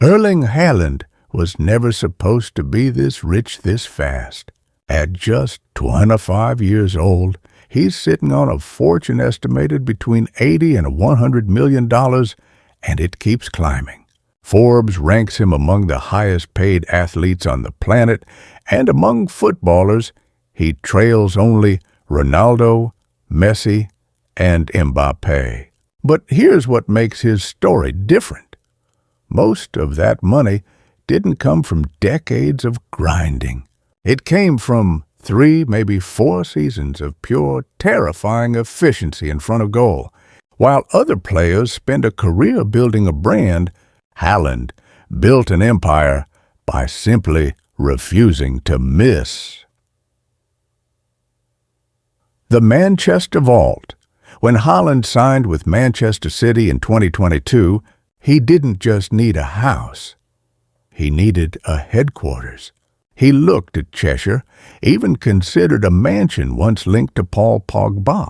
Erling Haaland was never supposed to be this rich this fast. At just 25 years old, he's sitting on a fortune estimated between $80 and $100 million, and it keeps climbing. Forbes ranks him among the highest-paid athletes on the planet, and among footballers, he trails only Ronaldo, Messi, and Mbappe. But here's what makes his story different. Most of that money didn't come from decades of grinding. It came from 3, maybe 4 seasons of pure, terrifying efficiency in front of goal. While other players spend a career building a brand, Haaland built an empire by simply refusing to miss. The Manchester Vault. When Haaland signed with Manchester City in 2022, he didn't just need a house. He needed a headquarters. He looked at Cheshire, even considered a mansion once linked to Paul Pogba,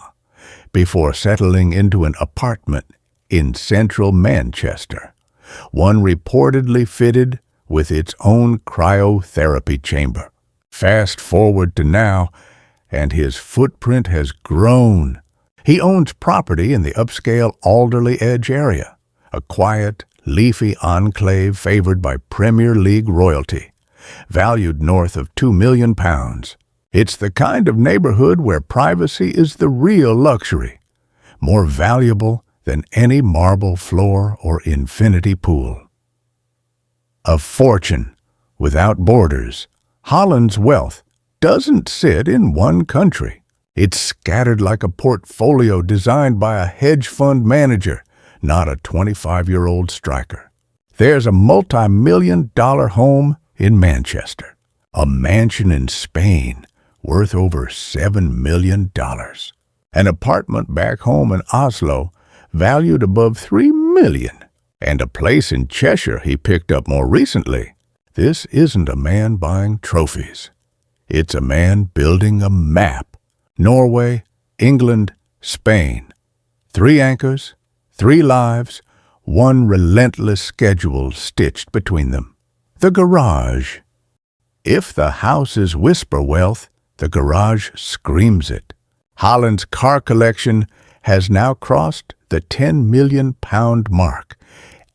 before settling into an apartment in central Manchester, one reportedly fitted with its own cryotherapy chamber. Fast forward to now, and his footprint has grown. He owns property in the upscale Alderley Edge area, a quiet, leafy enclave favored by Premier League royalty, valued north of £2 million. It's the kind of neighborhood where privacy is the real luxury, more valuable than any marble floor or infinity pool. A fortune without borders, Haaland's wealth doesn't sit in one country. It's scattered like a portfolio designed by a hedge fund manager, not a 25-year-old striker. There's a multi-million-dollar home in Manchester, a mansion in Spain worth over $7 million, an apartment back home in Oslo valued above $3 million, and a place in Cheshire he picked up more recently. This isn't a man buying trophies. It's a man building a map. Norway, England, Spain. 3 anchors, 3 lives, 1 relentless schedule stitched between them. The garage. If the house is whisper wealth, the garage screams it. Haaland's car collection has now crossed the £10 million mark,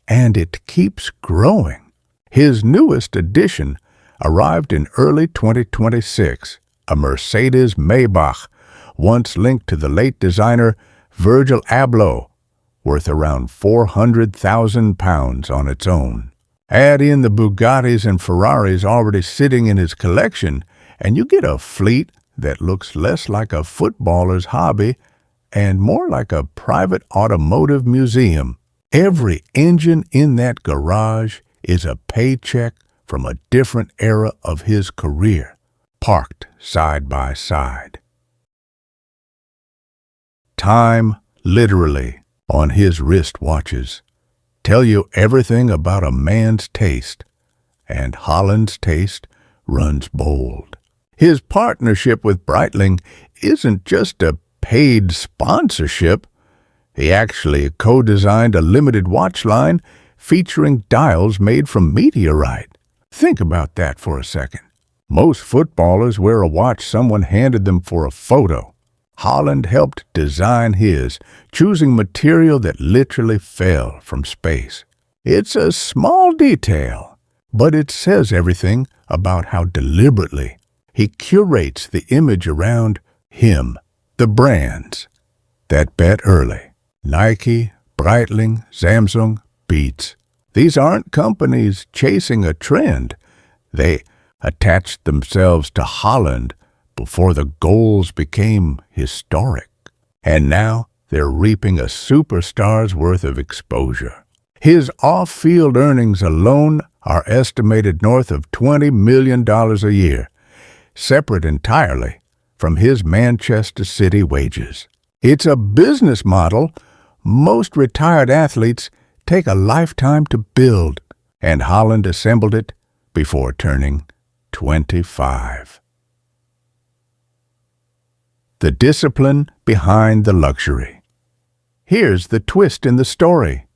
and it keeps growing. His newest addition arrived in early 2026, a Mercedes Maybach, once linked to the late designer Virgil Abloh, worth around £400,000 on its own. Add in the Bugattis and Ferraris already sitting in his collection, and you get a fleet that looks less like a footballer's hobby and more like a private automotive museum. Every engine in that garage is a paycheck from a different era of his career, parked side by side. Time, literally, on his wristwatches, tell you everything about a man's taste, and Haaland's taste runs bold. His partnership with Breitling isn't just a paid sponsorship. He actually co-designed a limited watch line featuring dials made from meteorite. Think about that for a second. Most footballers wear a watch someone handed them for a photo. Haaland helped design his, choosing material that literally fell from space. It's a small detail, but it says everything about how deliberately he curates the image around him, the brands that bet early. Nike, Breitling, Samsung, Beats. These aren't companies chasing a trend. They attached themselves to Haaland before the goals became historic. And now they're reaping a superstar's worth of exposure. His off-field earnings alone are estimated north of $20 million a year, separate entirely from his Manchester City wages. It's a business model most retired athletes take a lifetime to build, and Haaland assembled it before turning 25. The discipline behind the luxury. Here's the twist in the story.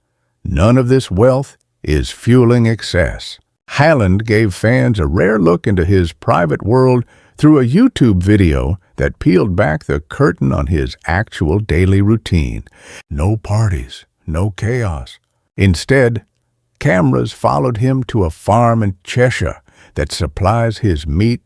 None of this wealth is fueling excess. Haaland gave fans a rare look into his private world through a YouTube video that peeled back the curtain on his actual daily routine. No parties, no chaos. Instead, cameras followed him to a farm in Cheshire that supplies his meat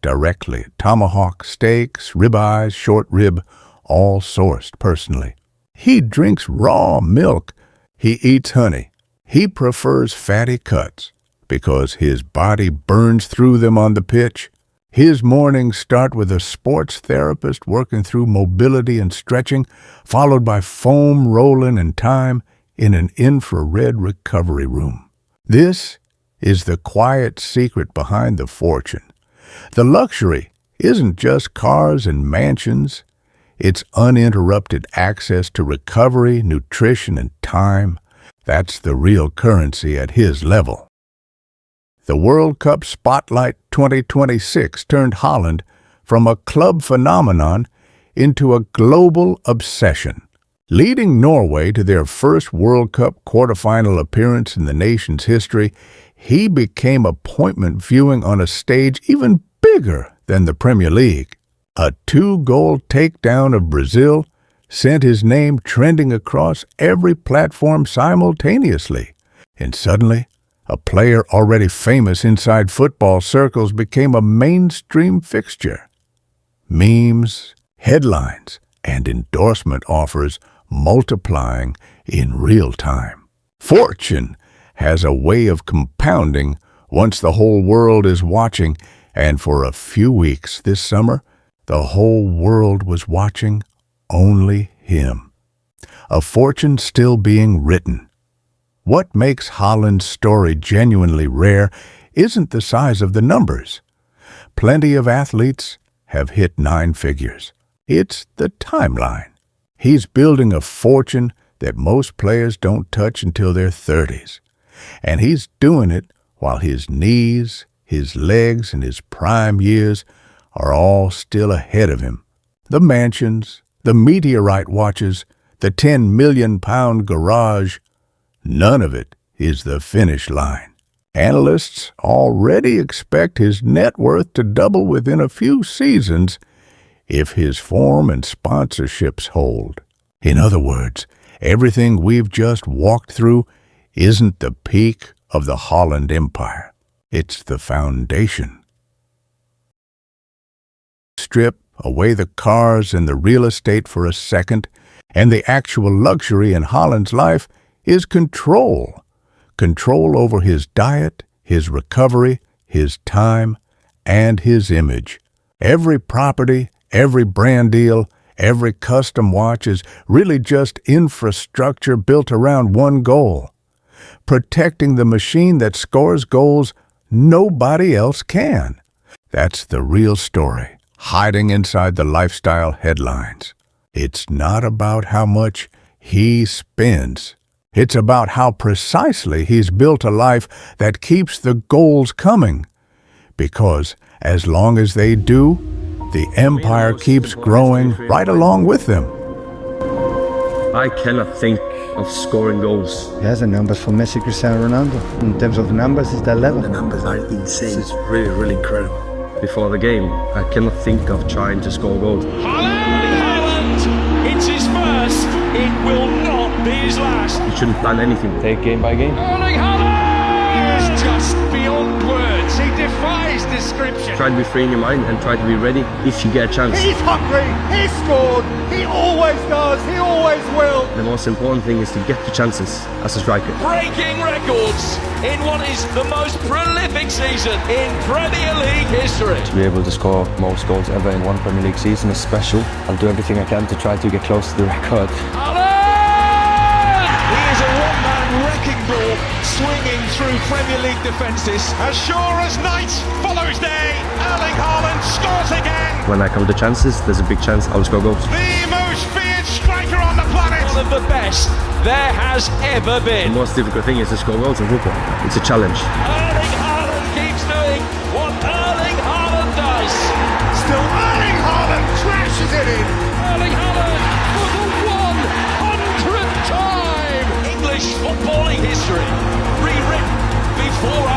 directly. Tomahawk steaks, ribeyes, short rib, all sourced personally. He drinks raw milk. He eats honey. He prefers fatty cuts because his body burns through them on the pitch. His mornings start with a sports therapist working through mobility and stretching, followed by foam rolling and time in an infrared recovery room. This is the quiet secret behind the fortune. The luxury isn't just cars and mansions. It's uninterrupted access to recovery, nutrition, and time. That's the real currency at his level. The World Cup Spotlight 2026 turned Haaland from a club phenomenon into a global obsession. Leading Norway to their first World Cup quarterfinal appearance in the nation's history, he became appointment viewing on a stage even bigger than the Premier League. A 2-goal takedown of Brazil sent his name trending across every platform simultaneously. And suddenly, a player already famous inside football circles became a mainstream fixture. Memes, headlines, and endorsement offers multiplying in real time. Fortune has a way of compounding once the whole world is watching, and for a few weeks this summer, the whole world was watching only him. A fortune still being written. What makes Haaland's story genuinely rare isn't the size of the numbers. Plenty of athletes have hit 9 figures. It's the timeline. He's building a fortune that most players don't touch until their 30s. And he's doing it while his knees, his legs, and his prime years are all still ahead of him. The mansions, the meteoric watches, the 10 million pound garage, none of it is the finish line. Analysts already expect his net worth to double within a few seasons if his form and sponsorships hold. In other words, everything we've just walked through isn't the peak of the Haaland empire. It's the foundation. Strip away the cars and the real estate for a second, and the actual luxury in Haaland's life is control. Control over his diet, his recovery, his time, and his image. Every property, every brand deal, every custom watch is really just infrastructure built around one goal: protecting the machine that scores goals nobody else can. That's the real story, hiding inside the lifestyle headlines. It's not about how much he spends. It's about how precisely he's built a life that keeps the goals coming. Because as long as they do, the empire keeps growing right along with them. I cannot think of scoring goals. He has the numbers for Messi, Cristiano Ronaldo. In terms of the numbers, it's that level. The numbers are insane. It's really, really incredible. Before the game, I cannot think of trying to score goals. Haaland! It's his first. It will not be his last. You shouldn't plan anything. Take game by game. Erling Haaland! He is just beyond words. He defies description. Try to be free in your mind and try to be ready if you get a chance. He's hungry, he scored, he always does, he always will. The most important thing is to get the chances as a striker. Breaking records in what is the most prolific season in Premier League history. To be able to score most goals ever in one Premier League season is special. I'll do everything I can to try to get close to the record. Haaland! He is a one-man wrecking ball swinging through Premier League defences. As sure as night follows day, Erling Haaland scores again. When I come to chances, there's a big chance I'll score goals. The most feared striker on the planet. One of the best there has ever been. The most difficult thing is to score goals in football. It's a challenge. Erling Haaland keeps doing what Erling Haaland does. Still Erling Haaland trashes it in. Erling Haaland for the 100th time. English footballing history rewritten. 4